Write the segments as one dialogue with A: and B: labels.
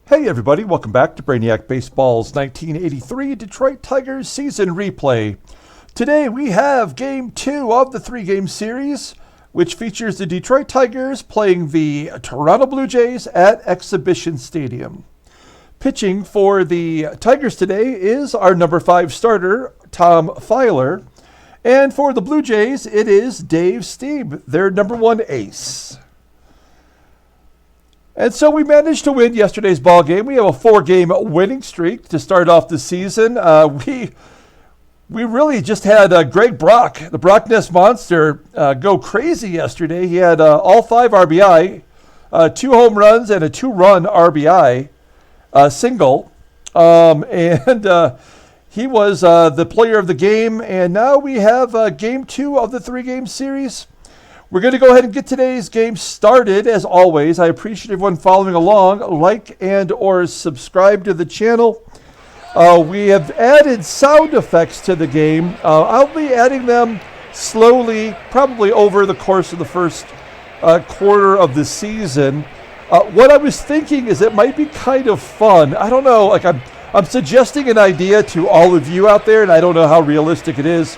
A: Hey everybody, welcome back to Brainiac Baseball's 1983 Detroit Tigers season replay. Today we have Game 2 of the 3-game series, which features the Detroit Tigers playing the Toronto Blue Jays at Exhibition Stadium. Pitching for the Tigers today is our number 5 starter, Tom Feiler. And for the Blue Jays, it is Dave Stieb, their number 1 ace. And so we managed to win yesterday's ball game. We have a 4-game winning streak to start off the season. We really just had Greg Brock, the Brock Nest Monster, go crazy yesterday. He had all 5 RBI, 2 home runs, and a 2-run RBI single. And he was the player of the game. And now we have Game 2 of the 3-game series. We're going to go ahead and get today's game started. As always, I appreciate everyone following along. Like and or subscribe to the channel. We have added sound effects to the game. I'll be adding them slowly, probably over the course of the first quarter of the season. What I was thinking is it might be kind of fun. I don't know, like I'm suggesting an idea to all of you out there, and I don't know how realistic it is.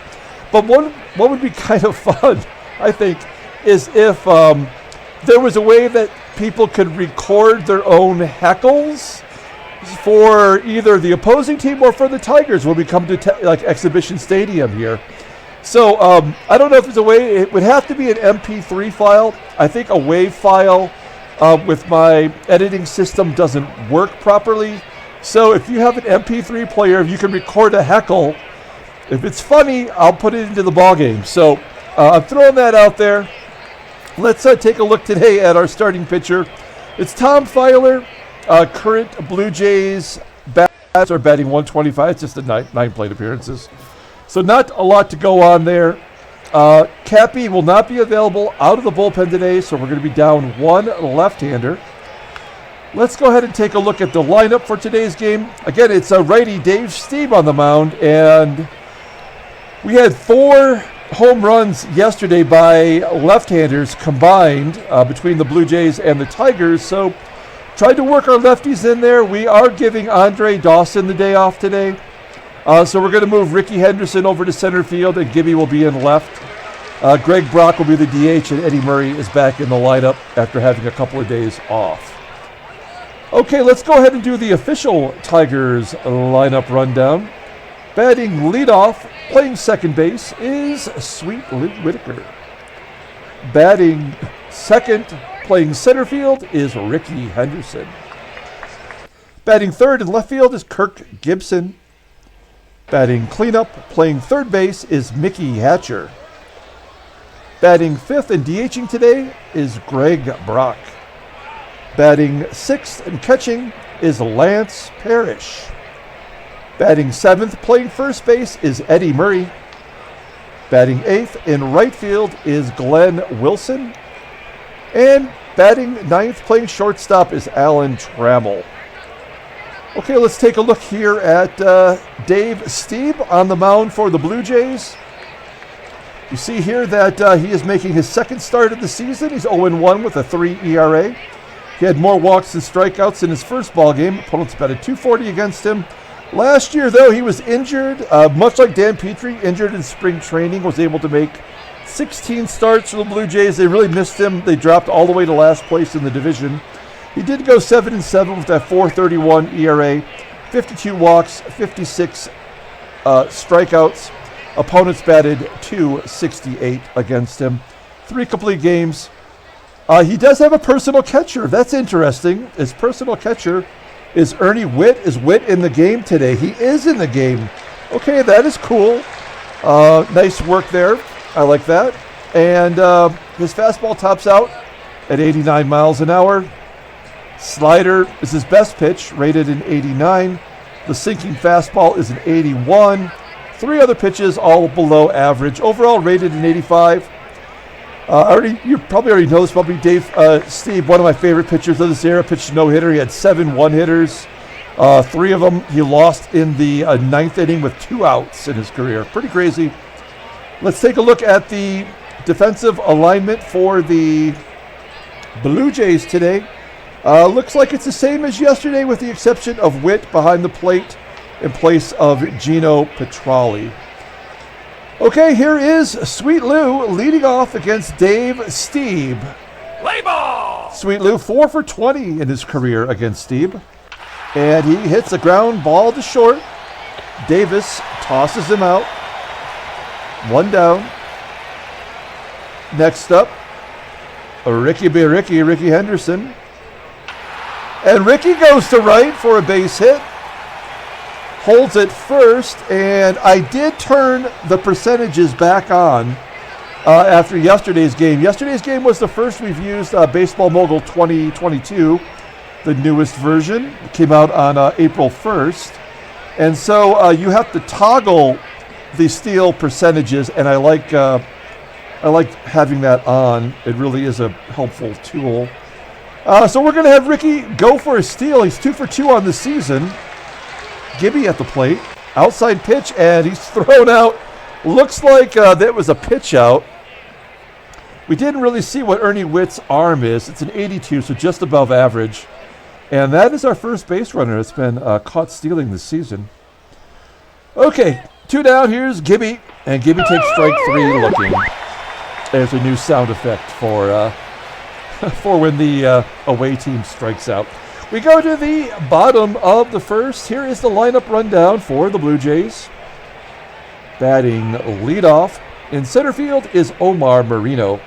A: But what would be kind of fun, I think, is if there was a way that people could record their own heckles for either the opposing team or for the Tigers when we come to like Exhibition Stadium here. So I don't know if there's a way. It would have to be an MP3 file. I think a WAV file with my editing system doesn't work properly. So if you have an MP3 player, you can record a heckle. If it's funny, I'll put it into the ball game. So I'm throwing that out there. Let's take a look today at our starting pitcher. It's Tom Feiler. Current Blue Jays bats are batting 125. It's just the 9 plate appearances. So not a lot to go on there. Cappy will not be available out of the bullpen today, so we're going to be down 1 left-hander. Let's go ahead and take a look at the lineup for today's game. Again, it's a righty Dave Stieb on the mound, and we had 4 home runs yesterday by left-handers combined between the Blue Jays and the Tigers. So tried to work our lefties in there. We are giving Andre Dawson the day off today. So we're going to move Rickey Henderson over to center field, and Gibby will be in left. Greg Brock will be the DH, and Eddie Murray is back in the lineup after having a couple of days off. Okay, let's go ahead and do the official Tigers lineup rundown. Batting leadoff, playing second base, is Sweet Whitaker. Batting second, playing center field, is Rickey Henderson. Batting third and left field is Kirk Gibson. Batting cleanup, playing third base, is Mickey Hatcher. Batting fifth and DHing today is Greg Brock. Batting sixth and catching is Lance Parrish. Batting seventh, playing first base, is Eddie Murray. Batting eighth in right field is Glenn Wilson. And batting ninth, playing shortstop, is Alan Trammell. Okay, let's take a look here at Dave Stieb on the mound for the Blue Jays. You see here that he is making his second start of the season. He's 0-1 with a 3 ERA. He had more walks than strikeouts in his first ball game. Opponents batted .240 against him. Last year, though, he was injured, much like Dan Petrie, injured in spring training, was able to make 16 starts for the Blue Jays. They really missed him. They dropped all the way to last place in the division. He did go 7-7 with that 4.31 ERA, 52 walks, 56 strikeouts. Opponents batted .268 against him. 3 complete games. He does have a personal catcher. That's interesting. His personal catcher is Ernie Whitt. Is Whitt in the game today? He is in the game. Okay, that is cool. Nice work there. I like that. And his fastball tops out at 89 miles an hour. Slider is his best pitch, rated an 89. The sinking fastball is an 81. 3 other pitches, all below average. Overall, rated an 85. You probably already know this, probably Dave Stieb, one of my favorite pitchers of this era, pitched no-hitter. He had 7 one-hitters. 3 of them he lost in the 9th inning with 2 outs in his career. Pretty crazy. Let's take a look at the defensive alignment for the Blue Jays today. Looks like it's the same as yesterday with the exception of Whitt behind the plate in place of Gino Petrali. Okay, here is Sweet Lou leading off against Dave Stieb.
B: Play ball!
A: Sweet Lou 4 for 20 in his career against Stieb. And he hits a ground ball to short. Davis tosses him out. 1 down. Next up, Rickey Henderson. And Rickey goes to right for a base hit. Holds it first, and I did turn the percentages back on after yesterday's game. Yesterday's game was the first we've used Baseball Mogul 2022, the newest version. It came out on April 1st. And so you have to toggle the steal percentages, and I like having that on. It really is a helpful tool. So we're going to have Rickey go for a steal. He's 2 for 2 on the season. Gibby at the plate. Outside pitch, and he's thrown out. Looks like that was a pitch out. We didn't really see what Ernie Whitt's arm is. It's an 82, so just above average. And that is our first base runner that's been caught stealing this season. Okay, 2 down. Here's Gibby, and Gibby takes strike 3 looking. There's a new sound effect for when the away team strikes out. We go to the bottom of the first. Here is the lineup rundown for the Blue Jays. Batting leadoff in center field is Omar Moreno.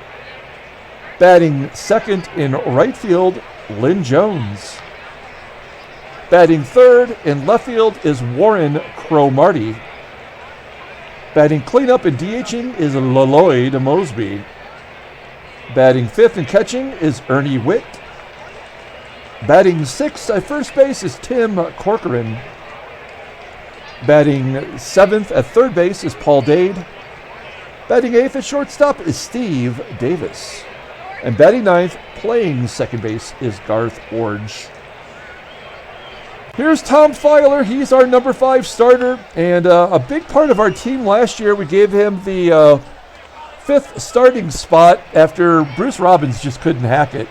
A: Batting second in right field, Lynn Jones. Batting third in left field is Warren Cromartie. Batting cleanup and DHing is Lloyd Moseby. Batting fifth and catching is Ernie Whitt. Batting sixth at first base is Tim Corcoran. Batting seventh at third base is Paul Dade. Batting eighth at shortstop is Steve Davis. And batting ninth, playing second base, is Garth Orge. Here's Tom Feiler. He's our number 5 starter. And a big part of our team last year, we gave him the 5th starting spot after Bruce Robbins just couldn't hack it.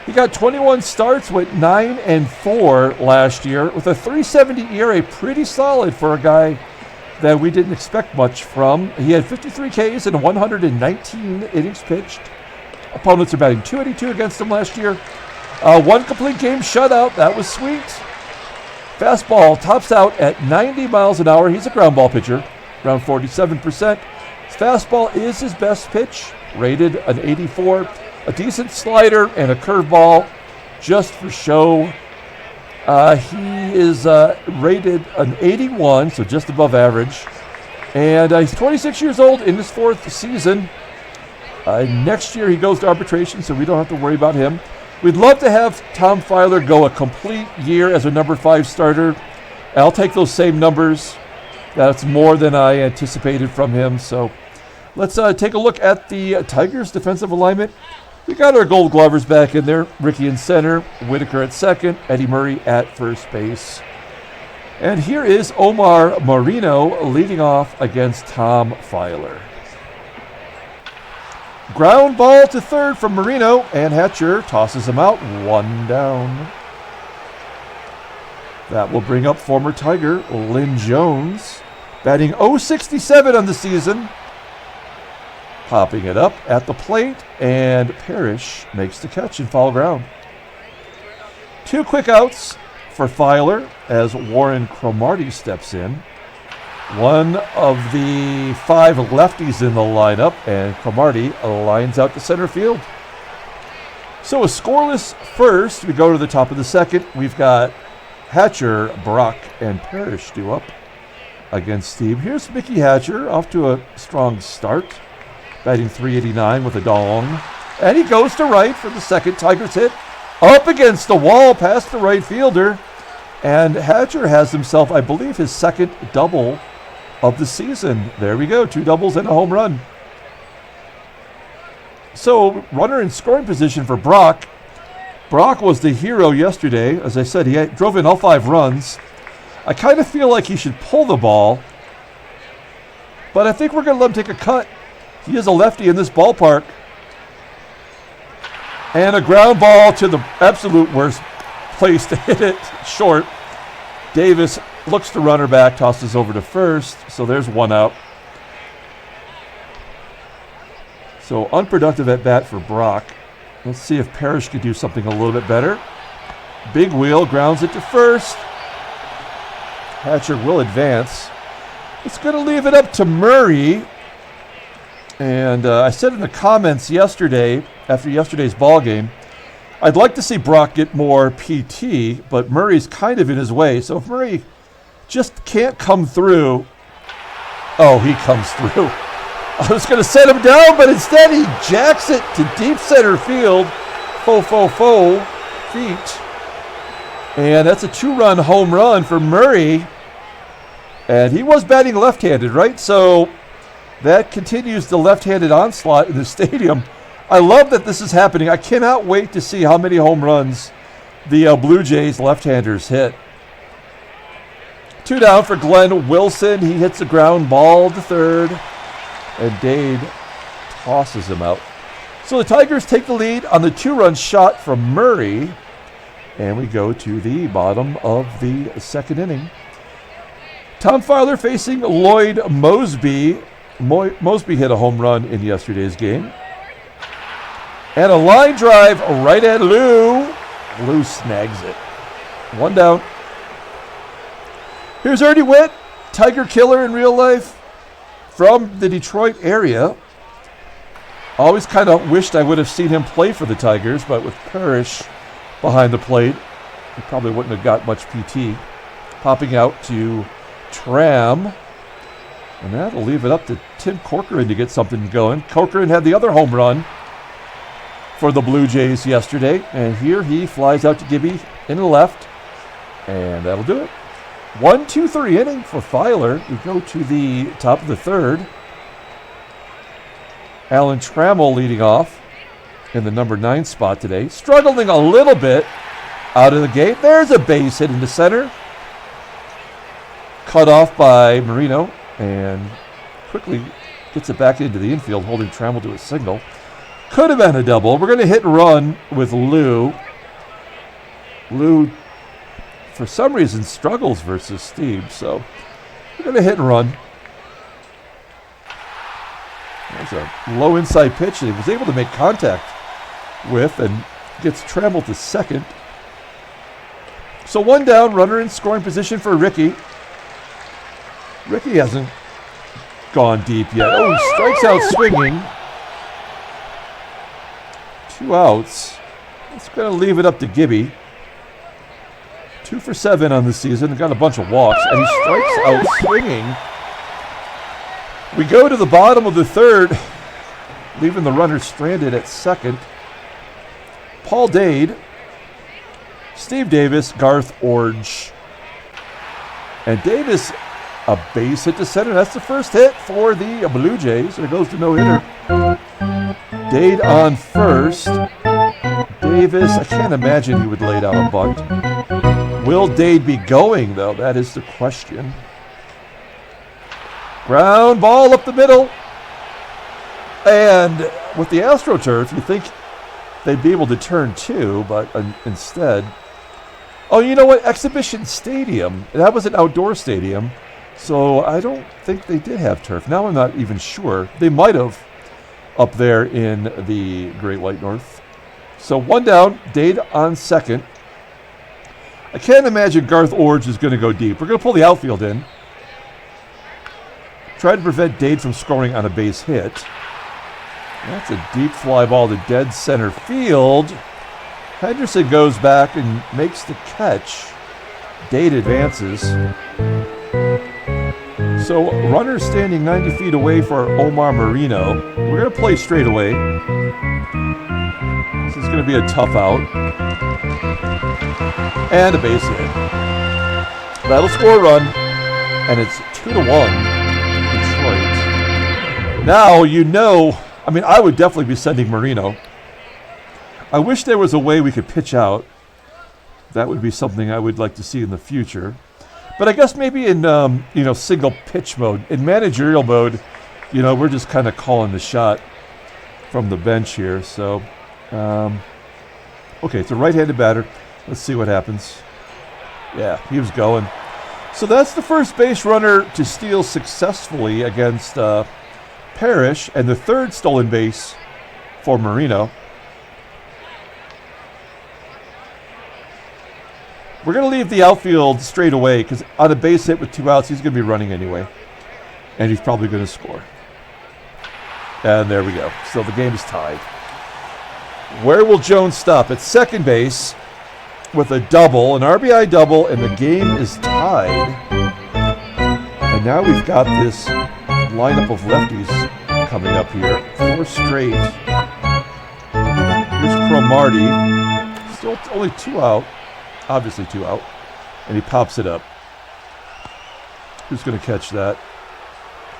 A: He got 21 starts with 9 and 4 last year with a 3.70 ERA, pretty solid for a guy that we didn't expect much from. He had 53 Ks and 119 innings pitched. Opponents are batting .282 against him last year. 1 complete game shutout. That was sweet. Fastball tops out at 90 miles an hour. He's a ground ball pitcher, around 47%. His fastball is his best pitch, rated an 84. A decent slider and a curveball just for show. He is rated an 81, so just above average. And he's 26 years old in his 4th season. Next year he goes to arbitration, so we don't have to worry about him. We'd love to have Tom Feiler go a complete year as a number 5 starter. I'll take those same numbers. That's more than I anticipated from him. So let's take a look at the Tigers' defensive alignment. We got our Gold Glovers back in there. Rickey in center, Whitaker at second, Eddie Murray at first base. And here is Omar Moreno leading off against Tom Feiler. Ground ball to third from Moreno, and Hatcher tosses him out, 1 down. That will bring up former Tiger Lynn Jones, batting .067 on the season. Popping it up at the plate, and Parrish makes the catch in foul ground. 2 quick outs for Feiler as Warren Cromartie steps in. One of the 5 lefties in the lineup, and Cromartie lines out to center field. So a scoreless first. We go to the top of the second. We've got Hatcher, Brock, and Parrish due up against Stieb. Here's Mickey Hatcher off to a strong start. Batting .389 with a dong. And he goes to right for the second Tigers hit. Up against the wall past the right fielder. And Hatcher has himself, I believe, his second double of the season. There we go, 2 doubles and a home run. So, runner in scoring position for Brock. Brock was the hero yesterday. As I said, he drove in all 5 runs. I kind of feel like he should pull the ball. But I think we're going to let him take a cut. He is a lefty in this ballpark. And a ground ball to the absolute worst place to hit it, short. Davis looks the runner back, tosses over to first, so there's one out. So unproductive at bat for Brock. Let's see if Parrish could do something a little bit better. Big wheel, grounds it to first. Hatcher will advance. It's going to leave it up to Murray. And I said in the comments yesterday, after yesterday's ball game, I'd like to see Brock get more PT, but Murray's kind of in his way. So if Murray just can't come through, oh, he comes through. I was going to set him down, but instead he jacks it to deep center field. Faux feet. And that's a 2-run home run for Murray. And he was batting left-handed, right? So that continues the left-handed onslaught in the stadium. I love that this is happening. I cannot wait to see how many home runs the Blue Jays left-handers hit. 2 down for Glenn Wilson. He hits a ground ball to third, and Dade tosses him out. So the Tigers take the lead on the 2-run shot from Murray, and we go to the bottom of the second inning. Tom Feiler facing Lloyd Moseby. Moseby hit a home run in yesterday's game. And a line drive right at Lou. Lou snags it. 1 down. Here's Ernie Whitt, Tiger killer in real life, from the Detroit area. Always kind of wished I would have seen him play for the Tigers, but with Parrish behind the plate, he probably wouldn't have got much PT. Popping out to Trammell. And that'll leave it up to Tim Corcoran to get something going. Corcoran had the other home run for the Blue Jays yesterday. And here he flies out to Gibby in the left. And that'll do it. 1-2-3 inning for Feiler. We go to the top of the third. Alan Trammell leading off in the number 9 spot today. Struggling a little bit out of the gate. There's a base hit into center. Cut off by Moreno. And quickly gets it back into the infield, holding Trammell to a single. Could have been a double. We're going to hit and run with Lou. Lou, for some reason, struggles versus Stieb, so we're going to hit and run. There's a low inside pitch that he was able to make contact with and gets Trammell to second. So 1 down, runner in scoring position for Rickey. Rickey hasn't gone deep yet. Oh, he strikes out swinging. 2 outs. It's going to leave it up to Gibby. 2 for 7 on the season. Got a bunch of walks, and he strikes out swinging. We go to the bottom of the third, leaving the runner stranded at second. Paul Dade, Steve Davis, Garth Iorg. And Davis, a base hit to center. That's the first hit for the Blue Jays. There goes the no-hitter. Dade on first. Davis, I can't imagine he would lay down a bunt. Will Dade be going, though? That is the question. Ground ball up the middle. And with the AstroTurf, you think they'd be able to turn 2, but instead... Oh, you know what? Exhibition Stadium. That was an outdoor stadium. So I don't think they did have turf. Now I'm not even sure. They might have up there in the Great White North. So 1 down, Dade on second. I can't imagine Garth Iorg is going to go deep. We're going to pull the outfield in. Try to prevent Dade from scoring on a base hit. That's a deep fly ball to dead center field. Henderson goes back and makes the catch. Dade advances. So runner standing 90 feet away for Omar Moreno. We're going to play straight away. This is going to be a tough out. And a base hit. That'll score a run. And it's 2-1 Detroit. Now you know, I mean, I would definitely be sending Moreno. I wish there was a way we could pitch out. That would be something I would like to see in the future. But I guess maybe in single pitch mode, in managerial mode, we're just kind of calling the shot from the bench here. So Okay, it's a right-handed batter. Let's see what happens. Yeah, he was going. So that's the first base runner to steal successfully against Parrish, and the third stolen base for Moreno. We're going to leave the outfield straight away because on a base hit with 2 outs, he's going to be running anyway. And he's probably going to score. And there we go. So the game is tied. Where will Jones stop? At second base with a double, an RBI double, and the game is tied. And now we've got this lineup of lefties coming up here. 4 straight. Here's Cromartie. Still only 2 out. Obviously 2 out. And he pops it up. Who's going to catch that?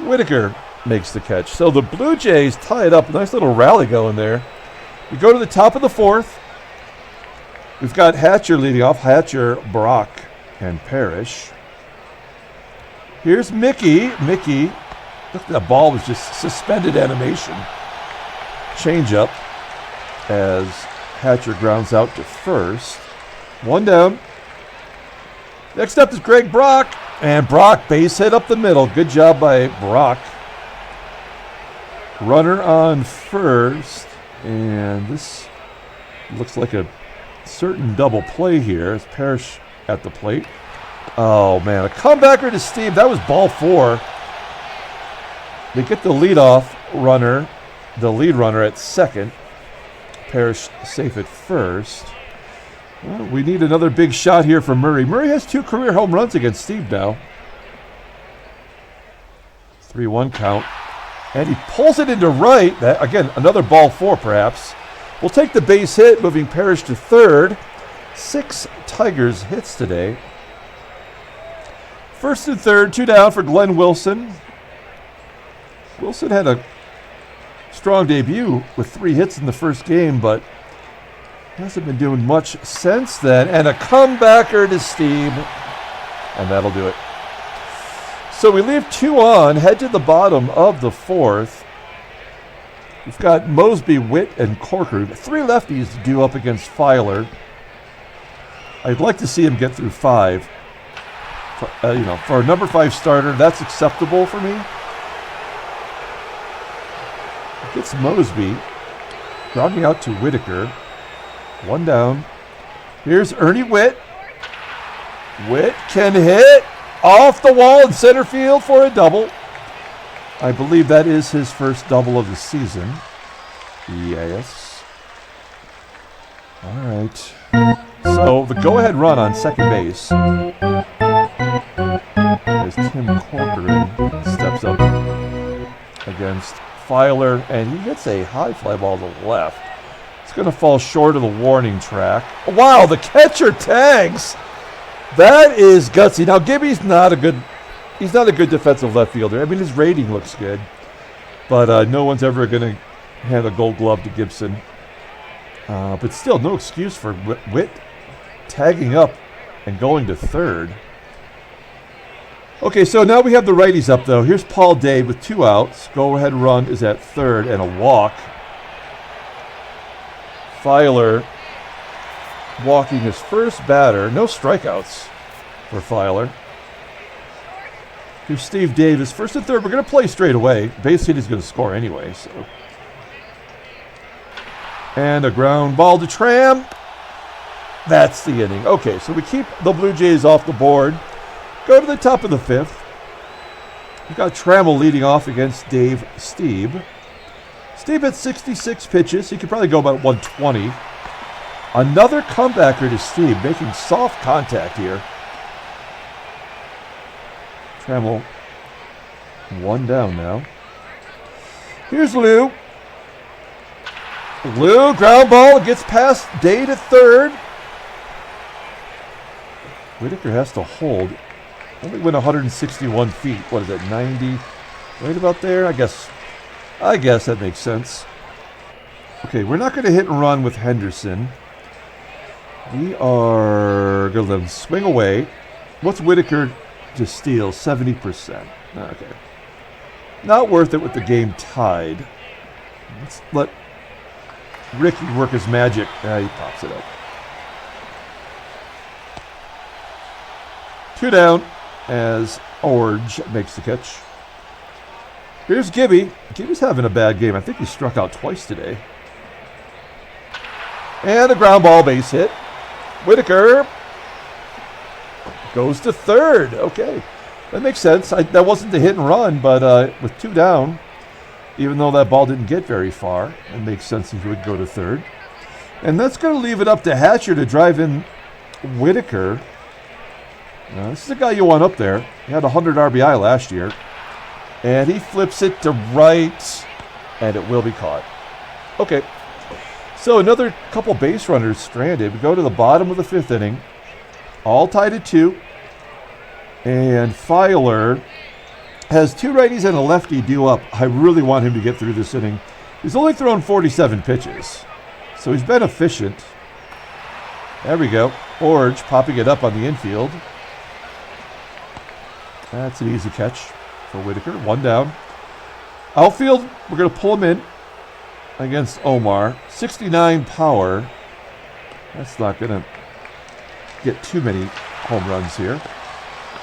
A: Whitaker makes the catch. So the Blue Jays tie it up. A nice little rally going there. We go to the top of the 4th. We've got Hatcher leading off. Hatcher, Brock, and Parrish. Here's Mickey. Mickey. Look, that ball was just suspended animation. Change up as Hatcher grounds out to first. 1 down. Next up is Greg Brock. And Brock base hit up the middle. Good job by Brock. Runner on first. And this looks like a certain double play here. It's Parrish at the plate. Oh, man. A comebacker to Stieb. That was ball 4. They get the leadoff runner, the lead runner at second. Parrish safe at first. Well, we need another big shot here from Murray. Murray has 2 career home runs against Stieb now. 3-1 count. And he pulls it into right. That, again, another ball 4 perhaps. We'll take the base hit, moving Parrish to third. 6 Tigers hits today. First and third, 2 down for Glenn Wilson. Wilson had a strong debut with 3 hits in the first game, but hasn't been doing much since then. And a comebacker to Stieb. And that'll do it. So we leave 2 on, head to the bottom of the 4th. We've got Moseby, Whitt, and Corcoran. 3 lefties due up against Feiler. I'd like to see him get through 5. For a number 5 starter, that's acceptable for me. Gets Moseby, grounding out to Whitaker. 1 down. Here's Ernie Whitt. Whitt can hit off the wall in center field for a double. I believe that is his first double of the season. Yes. All right. So the go-ahead run on second base as Tim Corcoran steps up against Feiler, and he hits a high fly ball to the left. It's going to fall short of the warning track. Wow, the catcher tags. That is gutsy. Now, Gibby's not a good defensive left fielder. I mean, his rating looks good, but no one's ever going to hand a gold glove to Gibson. But still, no excuse for Whitt tagging up and going to third. Okay, so now we have the righties up, though. Here's Paul Dade with 2 outs. Go-ahead run is at third and a walk. Feiler walking his first batter. No strikeouts for Feiler. Here's Steve Davis. First and third. We're going to play straight away. Base hit is going to score anyway. So. And a ground ball to Tram. That's the inning. Okay, so we keep the Blue Jays off the board. Go to the top of the 5th. We've got Trammell leading off against Stieb. Stieb had 66 pitches. He could probably go about 120. Another comebacker to Stieb, making soft contact here. Trammell 1 down now. Here's Lou. Lou, ground ball, gets past Dade at third. Whitaker has to hold. Only went 161 feet. What is that, 90? Right about there? I guess that makes sense. Okay, we're not going to hit and run with Henderson. We are going to let him swing away. What's Whitaker to steal? 70%. Okay. Not worth it with the game tied. Let's let Rickey work his magic. He pops it up. 2 down as Iorg makes the catch. Here's Gibby. Gibby's having a bad game. I think he struck out twice today. And a ground ball base hit. Whitaker goes to third. Okay, that makes sense. That wasn't the hit and run, but with 2 down, even though that ball didn't get very far, it makes sense he would go to third. And that's going to leave it up to Hatcher to drive in Whitaker. This is the guy you want up there. He had 100 RBI last year. And he flips it to right, and it will be caught. Okay, so another couple base runners stranded. We go to the bottom of the 5th inning. All tied at 2. And Feiler has 2 righties and a lefty due up. I really want him to get through this inning. He's only thrown 47 pitches, so he's been efficient. There we go. Iorg popping it up on the infield. That's an easy catch for Whitaker. 1 down. Outfield, we're going to pull him in against Omar. 69 power. That's not going to get too many home runs here.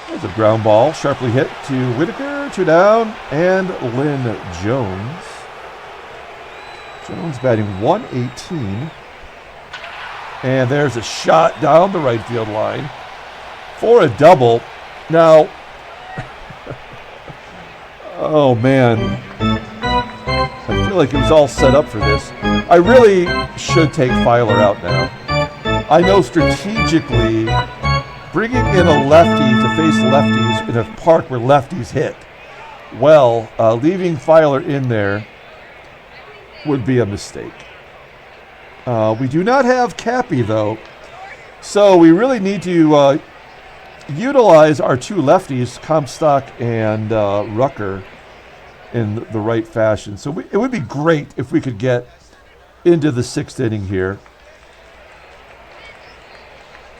A: There's a ground ball, sharply hit to Whitaker. 2 down. And Lynn Jones. Jones batting .118. And there's a shot down the right field line for a double. Now, oh man, I feel like it was all set up for this. I really should take Feiler out now. I know strategically, bringing in a lefty to face lefties in a park where lefties hit, well, leaving Feiler in there would be a mistake. We do not have Cappy, though, so we really need to utilize our 2 lefties, Comstock and Rucker, in the right fashion. So it would be great if we could get into the 6th inning here.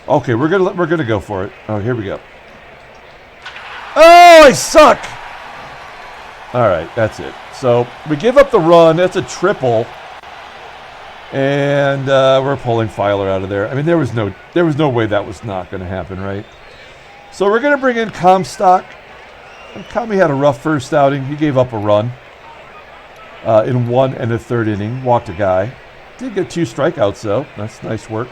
A: Okay, we're gonna go for it. Oh, here we go. Oh, I suck! All right, that's it. So we give up the run. That's a triple. And we're pulling Feiler out of there. I mean, there was no way that was not going to happen, right? So we're going to bring in Comstock. Comey had a rough first outing. He gave up a run in 1 1/3 inning. Walked a guy. Did get 2 strikeouts, though. That's nice work.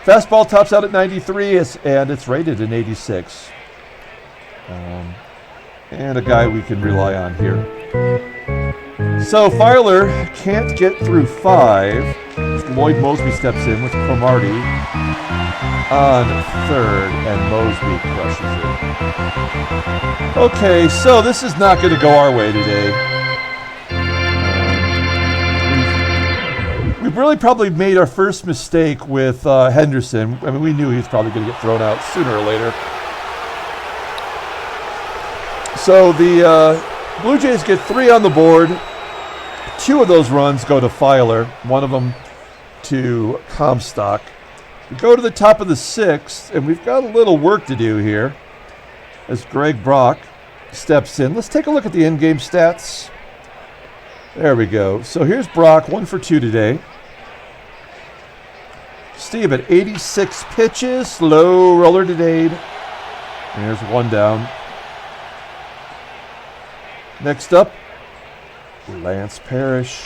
A: Fastball tops out at 93, and it's rated an 86. And a guy we can rely on here. So Feiler can't get through 5. Lloyd Moseby steps in with Cromartie on 3rd, and Moseby crushes it. Okay, so this is not going to go our way today. We've really probably made our first mistake with Henderson. I mean, we knew he was probably going to get thrown out sooner or later. So the Blue Jays get 3 on the board. 2 of those runs go to Feiler, 1 of them to Comstock. We go to the top of the 6th, and we've got a little work to do here as Greg Brock steps in. Let's take a look at the in-game stats. There we go. So here's Brock, 1 for 2 today. Stieb at 86 pitches, slow roller to Dade. There's 1 down. Next up, Lance Parrish.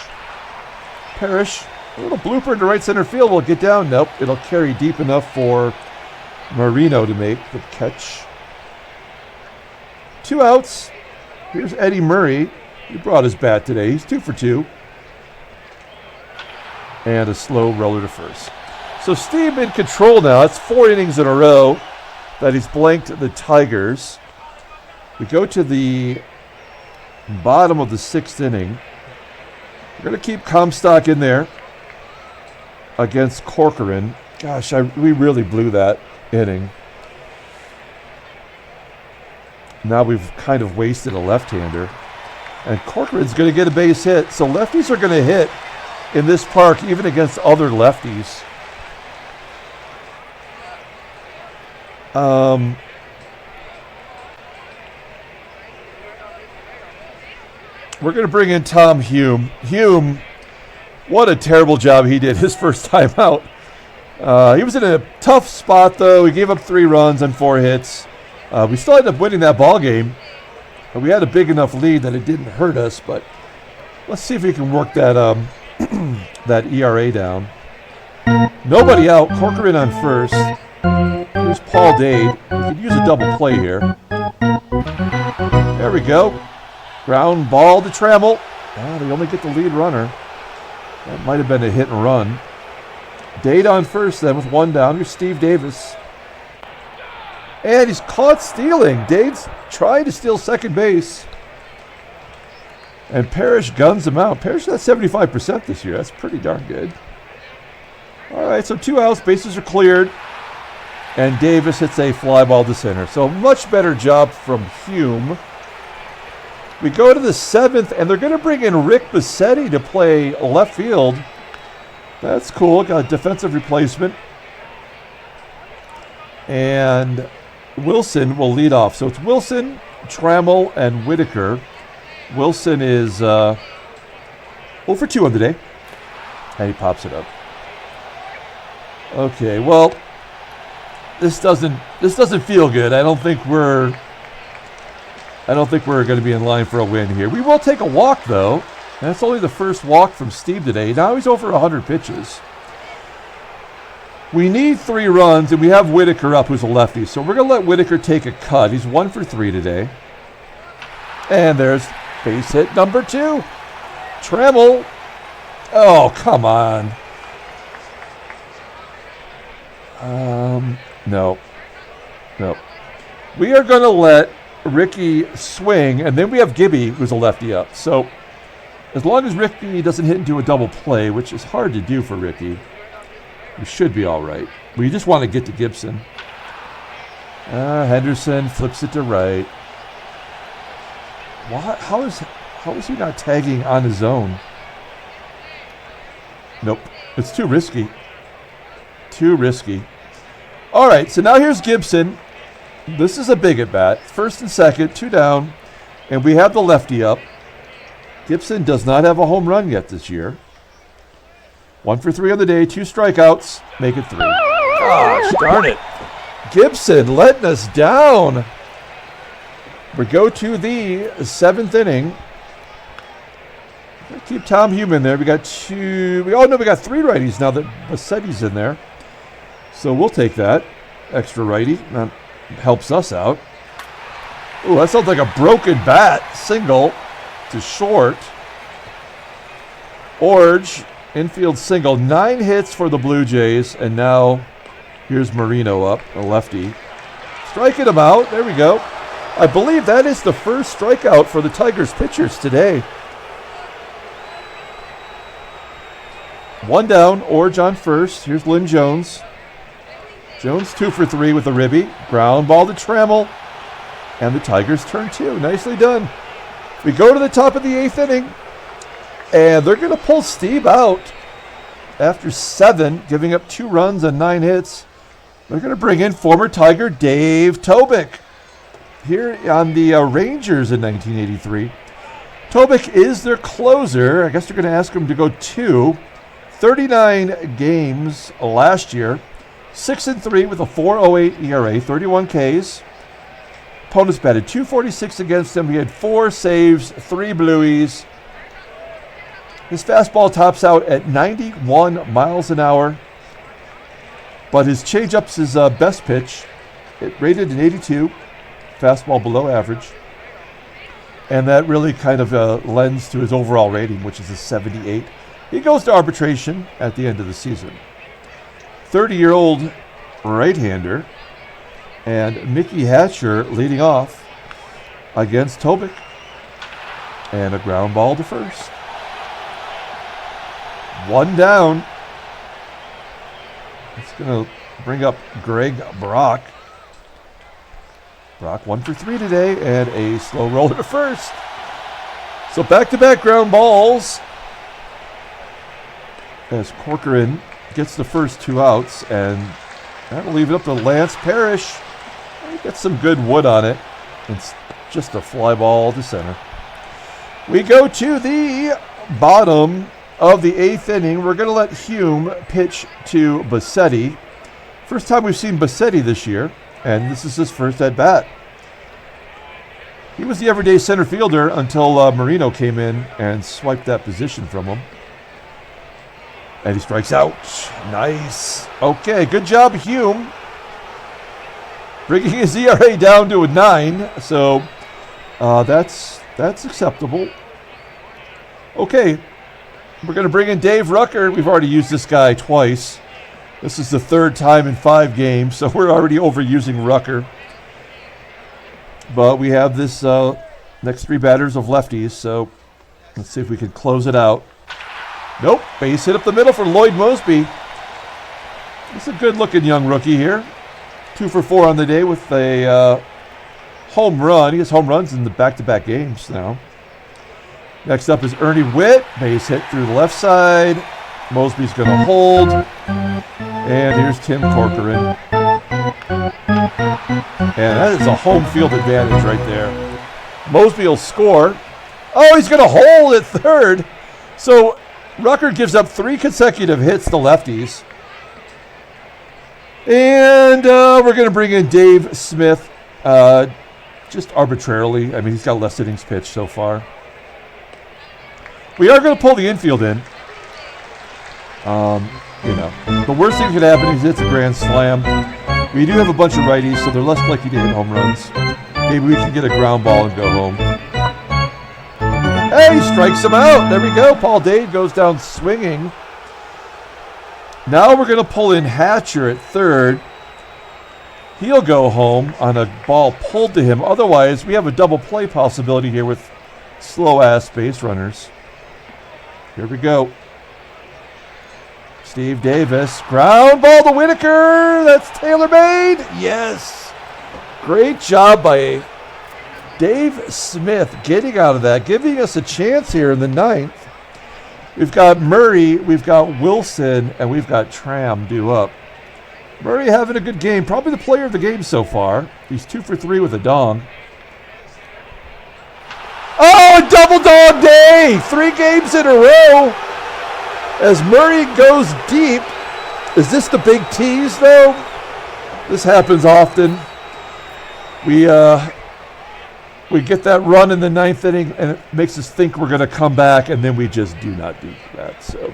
A: Parrish, a little blooper into right center field. Will get down. Nope, it'll carry deep enough for Moreno to make the catch. 2 outs. Here's Eddie Murray. He brought his bat today. He's 2 for 2. And a slow roller to first. So Stieb in control now. That's 4 innings in a row that he's blanked the Tigers. We go to the bottom of the 6th inning. We're going to keep Comstock in there against Corcoran. Gosh, we really blew that inning. Now we've kind of wasted a left-hander. And Corcoran's going to get a base hit. So lefties are going to hit in this park, even against other lefties. We're going to bring in Tom Hume. Hume What a terrible job he did his first time out. He was in a tough spot, though. He gave up 3 runs on 4 hits. We still ended up winning that ball game. We had a big enough lead that it didn't hurt us, but let's see if we can work that that ERA down. Nobody out. Corcoran on first. Here's Paul Dade. We could use a double play here. There we go. Ground ball to Trammell. They only get the lead runner. That might have been a hit and run. Dade on first then with 1 down. Here's Steve Davis. And he's caught stealing. Dade's trying to steal second base. And Parrish guns him out. Parrish got 75% this year. That's pretty darn good. All right, so 2 outs. Bases are cleared. And Davis hits a fly ball to center. So a much better job from Hume. We go to the 7th, and they're going to bring in Rick Bassetti to play left field. That's cool. Got a defensive replacement. And Wilson will lead off. So it's Wilson, Trammell, and Whitaker. Wilson is 0 for 2 on the day. And he pops it up. Okay, well, this doesn't feel good. I don't think we're going to be in line for a win here. We will take a walk, though. That's only the first walk from Stieb today. Now he's over 100 pitches. We need 3 runs, and we have Whitaker up, who's a lefty. So we're going to let Whitaker take a cut. He's 1 for 3 today. And there's base hit number 2. Trammell. Oh, come on. No. We are going to let Rickey swing, and then we have Gibby, who's a lefty up. So as long as Rickey doesn't hit into a double play, which is hard to do for Rickey, we should be all right. We just want to get to Gibson. Henderson flips it to right. What? How is he not tagging on his own? Nope. It's too risky. Too risky. All right, so now here's Gibson. This is a big at bat. First and second, 2 down, and we have the lefty up. Gibson does not have a home run yet this year. 1 for 3 on the day, 2 strikeouts, make it 3. Gosh, darn it. Gibson letting us down. We go to the 7th inning. Keep Tom Hume in there. We got 3 righties now that Bassetti's in there. So we'll take that extra righty. That helps us out. Ooh, that sounds like a broken bat. Single to short. Iorg, infield single. 9 hits for the Blue Jays. And now here's Moreno up, a lefty. Striking him out. There we go. I believe that is the first strikeout for the Tigers pitchers today. 1 down, Iorg on first. Here's Lynn Jones. Jones 2 for 3 with a ribby. Ground ball to Trammell. And the Tigers turn 2. Nicely done. We go to the top of the 8th inning. And they're going to pull Stieb out after 7, giving up 2 runs and 9 hits. They're going to bring in former Tiger Dave Tobik here on the Rangers in 1983. Tobik is their closer. I guess they're going to ask him to go 2. 39 games last year. 6-3 with a 4.08 ERA, 31 Ks. Opponents batted .246 against him. He had 4 saves, 3 blueies. His fastball tops out at 91 miles an hour. But his changeup's his best pitch. It rated an 82. Fastball below average. And that really kind of lends to his overall rating, which is a 78. He goes to arbitration at the end of the season. 30-year-old right-hander, and Mickey Hatcher leading off against Tobik. And a ground ball to first. 1 down. It's going to bring up Greg Brock. Brock 1 for 3 today, and a slow roller to first. So back-to-back ground balls as Corcoran gets the first 2 outs, and that'll leave it up to Lance Parrish. He gets some good wood on it. It's just a fly ball to center. We go to the bottom of the 8th inning. We're going to let Hume pitch to Bassetti. First time we've seen Bassetti this year, and this is his first at-bat. He was the everyday center fielder until Moreno came in and swiped that position from him. And he strikes out. Nice. Okay, good job, Hume. Bringing his ERA down to a 9, so that's acceptable. Okay, we're going to bring in Dave Rucker. We've already used this guy twice. This is the 3rd time in 5 games, so we're already overusing Rucker. But we have this next 3 batters of lefties, so let's see if we can close it out. Nope, base hit up the middle for Lloyd Moseby. He's a good-looking young rookie here. 2 for 4 on the day with a home run. He has home runs in the back-to-back games now. Next up is Ernie Whitt. Base hit through the left side. Moseby's going to hold. And here's Tim Corcoran. And that is a home field advantage right there. Moseby will score. Oh, he's going to hold at 3rd. So Rucker gives up 3 consecutive hits to lefties. And we're going to bring in Dave Smith just arbitrarily. I mean, he's got less innings pitched so far. We are going to pull the infield in. The worst thing that could happen is it's a grand slam. We do have a bunch of righties, so they're less likely to hit home runs. Maybe we can get a ground ball and go home. Hey, he strikes him out. There we go. Paul Dade goes down swinging. Now we're going to pull in Hatcher at 3rd. He'll go home on a ball pulled to him. Otherwise, we have a double play possibility here with slow-ass base runners. Here we go. Steve Davis. Ground ball to Whitaker. That's tailor-made. Yes. Great job by Dave Smith getting out of that, giving us a chance here in the 9th. We've got Murray, we've got Wilson, and we've got Tram due up. Murray having a good game. Probably the player of the game so far. He's 2 for 3 with a dong. Oh, a double dog day! 3 games in a row. As Murray goes deep. Is this the big tease, though? This happens often. We get that run in the 9th inning, and it makes us think we're going to come back, and then we just do not do that. So,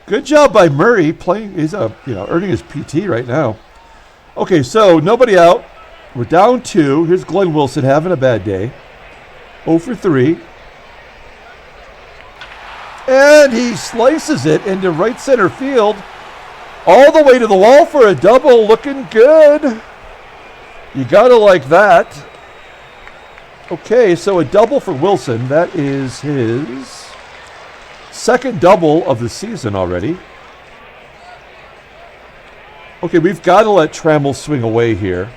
A: good job by Murray playing. He's earning his PT right now. Okay, so nobody out. We're down 2. Here's Glenn Wilson having a bad day. 0 for 3. And he slices it into right center field. All the way to the wall for a double. Looking good. You got to like that. Okay, so a double for Wilson. That is his 2nd double of the season already. Okay, we've got to let Trammell swing away here.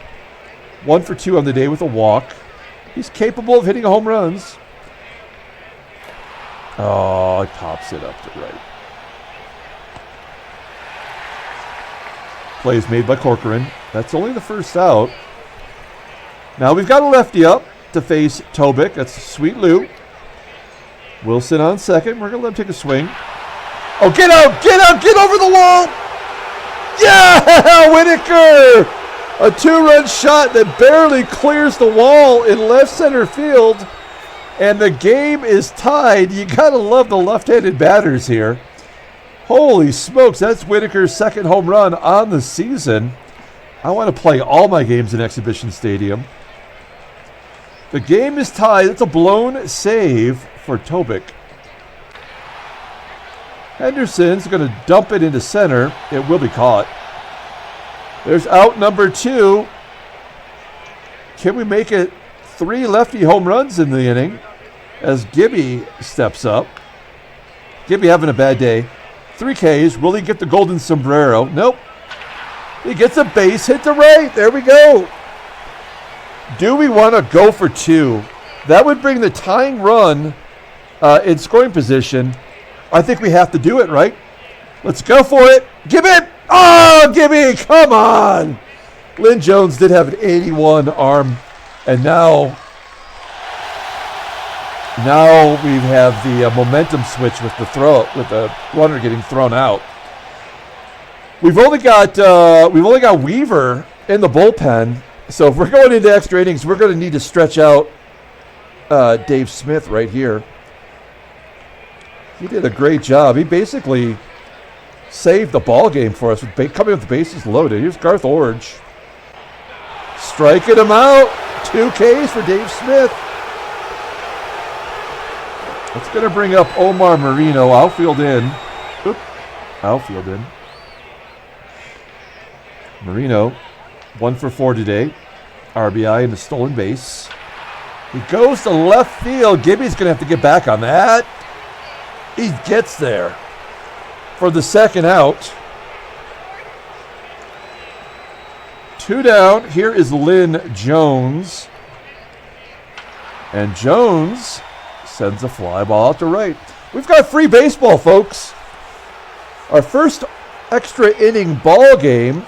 A: 1 for 2 on the day with a walk. He's capable of hitting home runs. Oh, he pops it up to right. Play is made by Corcoran. That's only the first out. Now we've got a lefty up to face Tobik. That's Sweet Lou. Wilson on 2nd. We're going to let him take a swing. Oh, get out, get over the wall. Yeah, Whitaker. A 2-run shot that barely clears the wall in left center field. And the game is tied. You got to love the left-handed batters here. Holy smokes, that's Whitaker's 2nd home run on the season. I want to play all my games in Exhibition Stadium. The game is tied. It's a blown save for Tobik. Henderson's going to dump it into center. It will be caught. There's out number 2. Can we make it 3 lefty home runs in the inning as Gibby steps up? Gibby having a bad day. 3 Ks. Will he get the golden sombrero? Nope. He gets a base hit to right. There we go. Do we want to go for 2? That would bring the tying run in scoring position. I think we have to do it, right? Let's go for it. Give it. Oh, Gibby, come on. Lynn Jones did have an 81 arm, and now Now we have the momentum switch with the runner getting thrown out. We've only got Weaver in the bullpen, so if we're going into extra innings, we're going to need to stretch out Dave Smith right here. He did a great job. He basically saved the ball game for us with coming with the bases loaded. Here's Garth Orge striking him out. 2 Ks for Dave Smith. It's going to bring up Omar Moreno, outfield in. Outfield in. Moreno, 1 for 4 today. RBI and a stolen base. He goes to left field. Gibby's going to have to get back on that. He gets there for the second out. 2 down. Here is Lynn Jones. And Jones sends a fly ball out to right. We've got free baseball, folks. Our first extra inning ball game.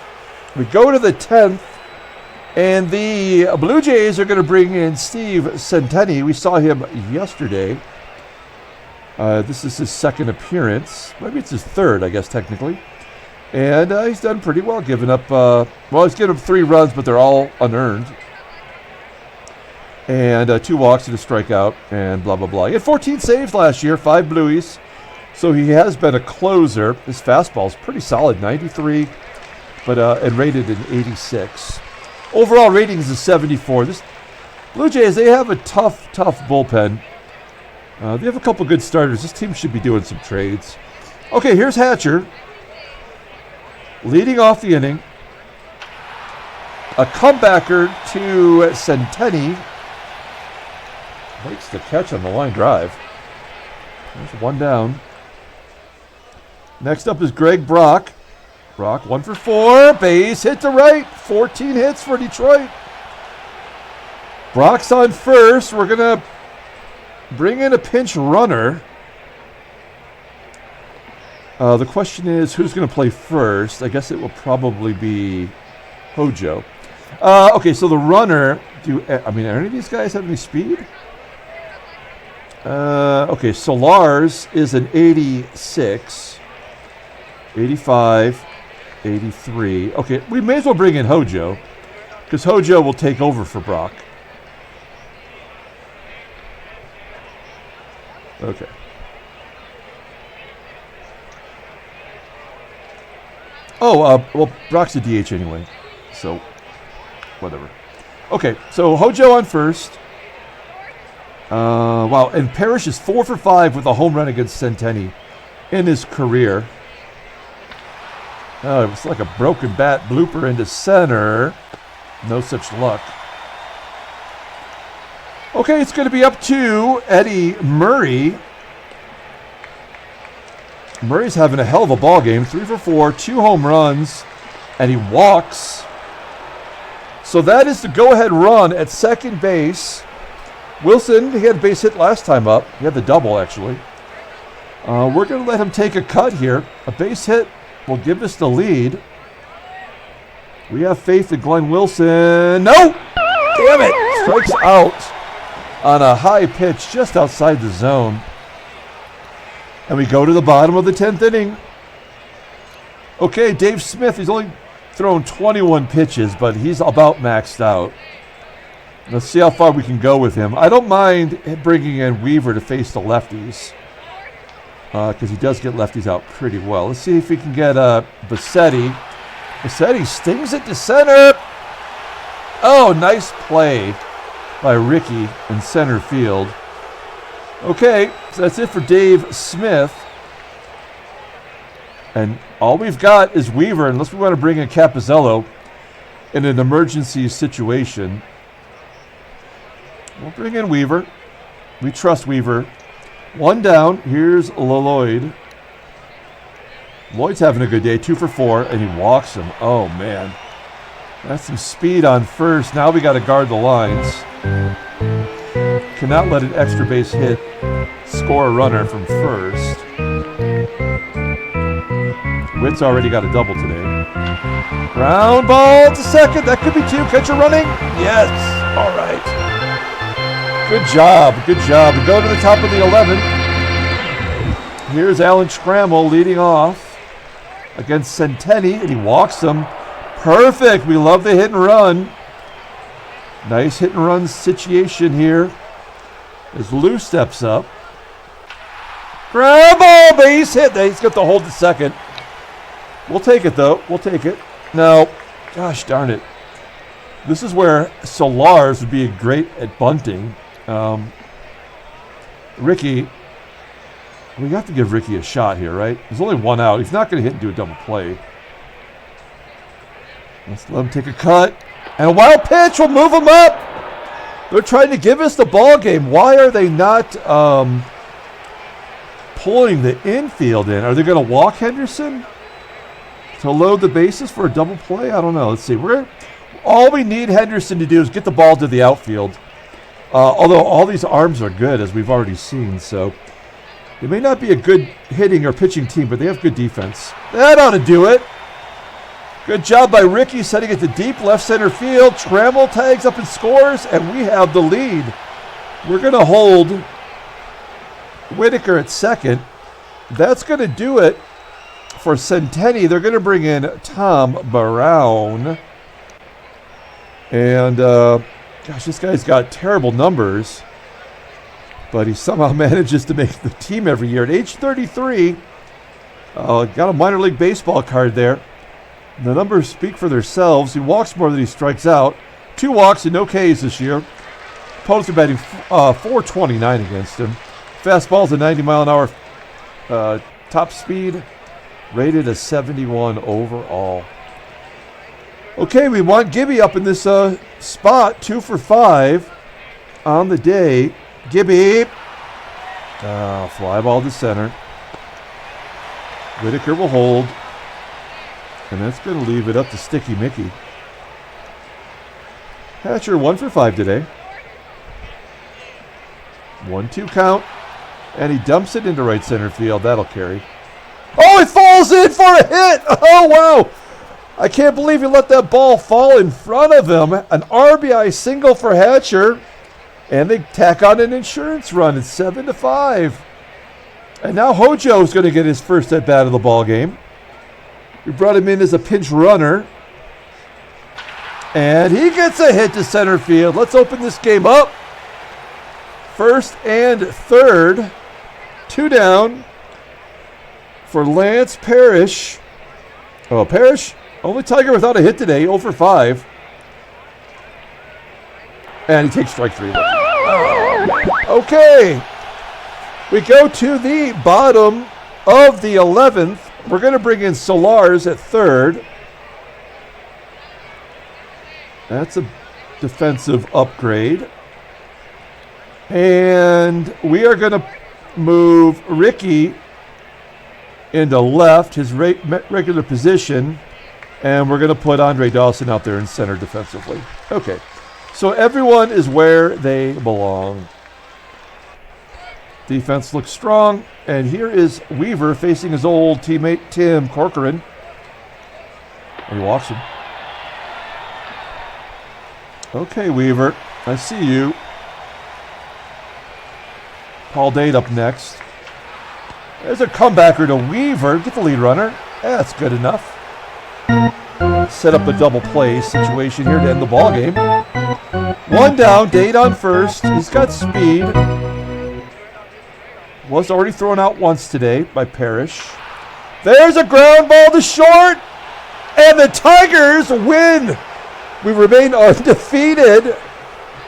A: We go to the 10th, and the Blue Jays are going to bring in Stieb Centeni. We saw him yesterday. This is his second appearance. Maybe it's his third, I guess, technically. And he's done pretty well, giving up, he's given up 3 runs, but they're all unearned. And 2 walks and a strikeout, and blah, blah, blah. He had 14 saves last year, 5 Blueys. So he has been a closer. His fastball's pretty solid, 93, but and rated an 86. Overall rating is a 74. This Blue Jays, they have a tough bullpen. They have a couple good starters. This team should be doing some trades. Okay, here's Hatcher. Leading off the inning. A comebacker to Centeni. Makes the catch on the line drive. There's 1 down. Next up is Greg Brock. Brock 1 for 4. Base hit to right. 14 hits for Detroit. Brock's on first. We're going to bring in a pinch runner. The question is, who's going to play first? I guess it will probably be Hojo. Okay, so the runner, are any of these guys have any speed? Okay, Solars is an 86, 85, 83. Okay, we may as well bring in Hojo, because Hojo will take over for Brock. Okay. Brock's a DH anyway, so whatever. Okay, so Hojo on first. Wow, and Parrish is 4 for 5 with a home run against Centeni in his career. Oh, it was like a broken bat blooper into center. No such luck. Okay, it's going to be up to Eddie Murray. Murray's having a hell of a ball game. 3 for 4, 2 home runs, and he walks. So that is the go-ahead run at second base. Wilson, he had a base hit last time up. He had the double, actually. We're going to let him take a cut here. A base hit will give us the lead. We have faith in Glenn Wilson. No! Damn it! Strikes out on a high pitch just outside the zone. And we go to the bottom of the 10th inning. Okay, Dave Smith, he's only thrown 21 pitches, but he's about maxed out. Let's see how far we can go with him. I don't mind bringing in Weaver to face the lefties, because he does get lefties out pretty well. Let's see if we can get Bassetti. Bassetti stings it to center. Oh, nice play by Rickey in center field. Okay, so that's it for Dave Smith. And all we've got is Weaver, unless we want to bring in Capizzello in an emergency situation. We'll bring in Weaver. We trust Weaver. 1 down. Here's Lloyd. Lloyd's having a good day. 2 for 4, and he walks him. Oh, man. That's some speed on first. Now we got to guard the lines. Cannot let an extra base hit score a runner from first. Whitt's already got a double today. Ground ball to second. That could be 2. Catcher running. Yes. All right. Good job. Good job. We go to the top of the 11th. Here's Alan Trammell leading off against Centeni, and he walks them. Perfect. We love the hit and run. Nice hit and run situation here as Lou steps up. Grab ball, base hit. He's got to hold the second. We'll take it, though. We'll take it. No. Gosh darn it. This is where Solars would be great at bunting. Rickey, we have to give Rickey a shot here, right? There's only one out. He's not going to hit and do a double play. Let's let him take a cut. And a wild pitch will move him up. They're trying to give us the ball game. Why are they not pulling the infield in? Are they going to walk Henderson to load the bases for a double play? I don't know. Let's see. All we need Henderson to do is get the ball to the outfield. Although all these arms are good, as we've already seen. So they may not be a good hitting or pitching team, but they have good defense. That ought to do it. Good job by Rickey setting it to deep left center field. Trammell tags up and scores, and we have the lead. We're going to hold Whitaker at second. That's going to do it for Centeni. They're going to bring in Tom Brown. And, gosh, this guy's got terrible numbers, but he somehow manages to make the team every year. At age 33, got a minor league baseball card there. The numbers speak for themselves. He walks more than he strikes out. 2 walks and no Ks this year. Opponents are batting .429 against him. Fastball's a 90-mile-an-hour top speed, rated a 71 overall. Okay, we want Gibby up in this spot, 2 for 5 on the day. Gibby. Fly ball to center. Whitaker will hold. And that's going to leave it up to Sticky Mickey. Hatcher 1 for 5 today. 1-2 count. And he dumps it into right center field. That'll carry. Oh, it falls in for a hit. Oh, wow. I can't believe he let that ball fall in front of him. An RBI single for Hatcher. And they tack on an insurance run. It's 7-5. And now Hojo's going to get his first at bat of the ball game. We brought him in as a pinch runner. And he gets a hit to center field. Let's open this game up. First and third. 2 down for Lance Parrish. Oh, Parrish, only Tiger without a hit today, 0 for 5. And he takes strike 3. Okay. We go to the bottom of the 11th. We're going to bring in Solars at third. That's a defensive upgrade. And we are going to move Rickey into left, his regular position. And we're going to put Andre Dawson out there in center defensively. Okay. So everyone is where they belong. Defense looks strong. And here is Weaver facing his old teammate Tim Corcoran. And he walks him. Okay, Weaver, I see you. Paul Dade up next. There's a comebacker to Weaver. Get the lead runner. That's good enough. Set up a double play situation here to end the ball game. 1 down, Dade on first. He's got speed. Was already thrown out once today by Parrish. There's a ground ball to short. And the Tigers win. We remain undefeated.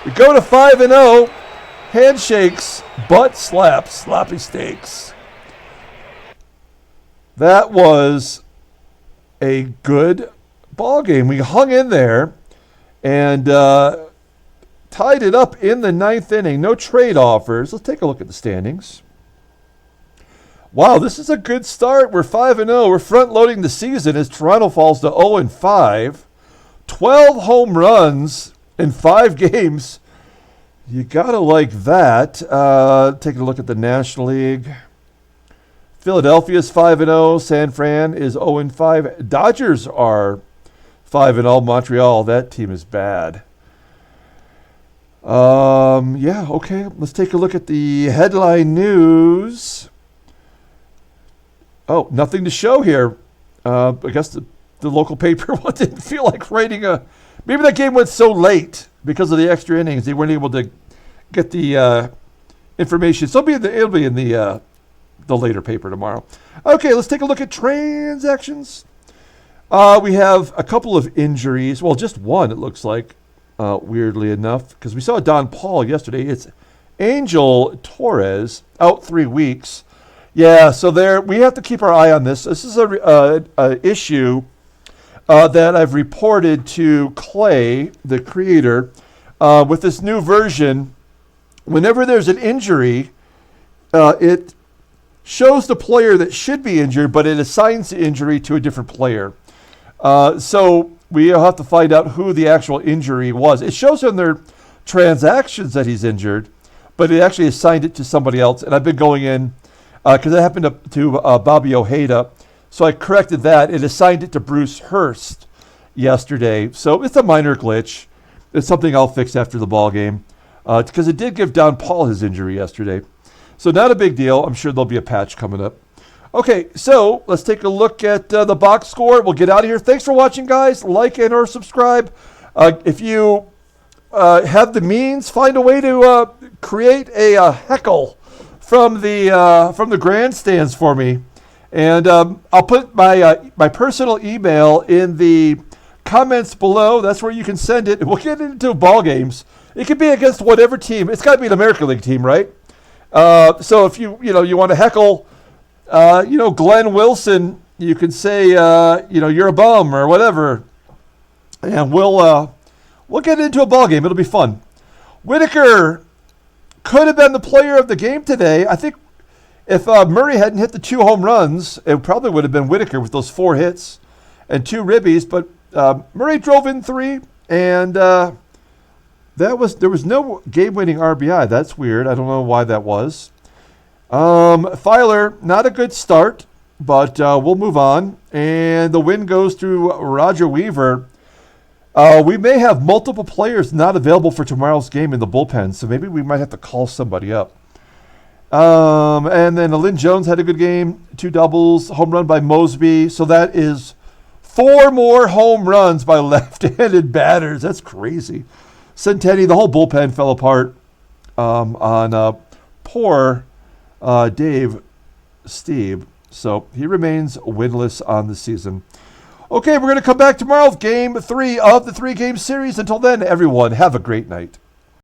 A: We go to 5-0. Handshakes, butt slaps, sloppy steaks. That was a good ball game. We hung in there and tied it up in the 9th inning. No trade offers. Let's take a look at the standings. Wow, this is a good start. We're 5-0. We're front-loading the season as Toronto falls to 0-5. 12 home runs in 5 games. You got to like that. Taking a look at the National League. Philadelphia's 5-0. San Fran is 0-5. Dodgers are 5-0. Montreal, that team is bad. Yeah, okay. Let's take a look at the headline news. Oh, nothing to show here. I guess the local paper didn't feel like writing a... Maybe that game went so late because of the extra innings. They weren't able to get the information. So it'll be in the later paper tomorrow. Okay, let's take a look at transactions. We have a couple of injuries. Well, just one, it looks like, weirdly enough, because we saw Don Paul yesterday. It's Angel Torres out 3 weeks. Yeah, so we have to keep our eye on this. This is a issue that I've reported to Clay, the creator, with this new version. Whenever there's an injury, it shows the player that should be injured, but it assigns the injury to a different player. So we'll have to find out who the actual injury was. It shows on their transactions that he's injured, but it actually assigned it to somebody else. And I've been going in, because it happened to Bobby Ojeda, so I corrected that. It assigned it to Bruce Hurst yesterday. So it's a minor glitch. It's something I'll fix after the ball game, because it did give Don Paul his injury yesterday. So not a big deal. I'm sure there'll be a patch coming up. Okay, so let's take a look at the box score. We'll get out of here. Thanks for watching, guys. Like and or subscribe. If you have the means, find a way to create a heckle from the grandstands for me. And I'll put my personal email in the comments below. That's where you can send it. We'll get into ball games. It could be against whatever team. It's got to be an American League team, right? So if you want to heckle, Glenn Wilson, you can say, you're a bum or whatever, and we'll get into a ball game. It'll be fun. Whitaker could have been the player of the game today. I think if Murray hadn't hit the 2 home runs, it probably would have been Whitaker with those 4 hits and 2 ribbies. But Murray drove in 3, and there was no game-winning RBI. That's weird. I don't know why that was. Feiler, not a good start, but we'll move on. And the win goes to Roger Weaver. We may have multiple players not available for tomorrow's game in the bullpen, so maybe we might have to call somebody up. And then Lynn Jones had a good game, 2 doubles, home run by Moseby. So that is 4 more home runs by left-handed batters. That's crazy. Centenni, the whole bullpen fell apart on poor Dave Stieb. So he remains winless on the season. Okay, we're going to come back tomorrow with Game 3 of the 3-game series. Until then, everyone, have a great night.